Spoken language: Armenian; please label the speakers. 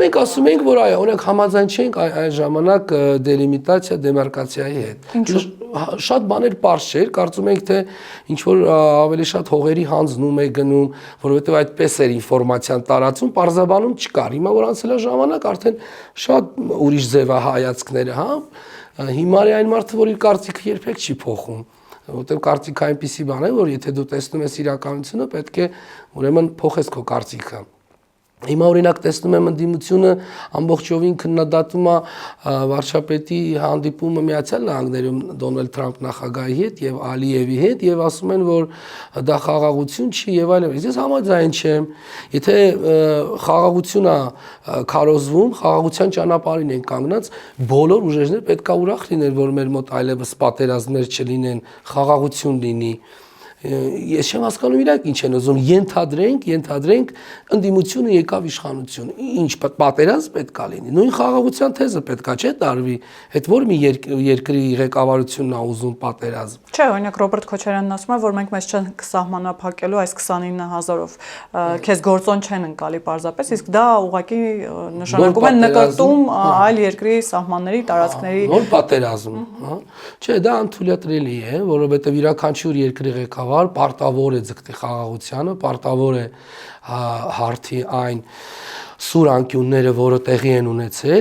Speaker 1: մենք ասում ենք, որ այո, օրինակ համաձայն չենք այն ժամանակ դելիմիտացիա դեմարկացիայի հետ։ Շատ բաներ པարզ չէր, կարծում ենք թե ինչ որ ավելի շատ հողերի հանձնում է գնում, որովհետև այդպես էր ինֆորմացիան տարածում, պարզաբանում չկար։ Հիմա որ անցել է ժամանակ, արդեն շատ ուրիշ ձև է հայացքները, հա։ Հիմա այն մարդը, որ իր կարծիքը երբեք չի փոխում, որովհետև կարծիքը այնպիսի բան է, որ եթե դու տեսնում ես իրականությունը, պետք է ուրեմն փոխես քո կարծիքը։ Հիմա օրինակ տեսնում եմ ընդդիմությունը ամբողջովին քննադատում է վարչապետի հանդիպումը Միացյալ Նահանգներում Դոնալդ Թրամփ նախագահի հետ եւ Ալիևի հետ եւ ասում են, որ դա խաղաղություն չի եւ այլն։ Ես համաձայն չեմ։ Եթե խաղաղություն է քարոզվում, խաղաղության ճանապարհին են կանգնած, բոլոր ուժերները պետք է ուրախ լինեն, որ մեր մոտ այլևս պատերազմներ չլինեն, խաղաղություն լինի։ Ես չեմ հասկանում իրանք ինչ են ուզում, ենթադրենք ընդդիմությունը եկավ իշխանություն, ինչ պատերազմ պետք է լինի, նույն խաղաղության թեզը պետք է չէ տարվի, հետ որ մի երկրի ղեկավարությունն է ուզում պատերազմ։
Speaker 2: Չէ, օրինակ Ռոբերտ Քոչարյանն ասում է, որ մենք մեզ չենք սահմանափակելու այս 29000-ով, քեզ գործոն չեն ընկալի պարզապես, իսկ դա ուղղակի նշանակում է նկատում այլ երկրի սահմանների, տարածքների
Speaker 1: նոր պատերազմ, հա։ Չէ, դա անթույլատրելի է, որովհետև յուրաքանչյուր երկրի ղեկավար պարտավոր է ձգտի խաղաղությանը, պարտավոր է հարթի այն սուր անկյունները, որը տեղի են ունեցել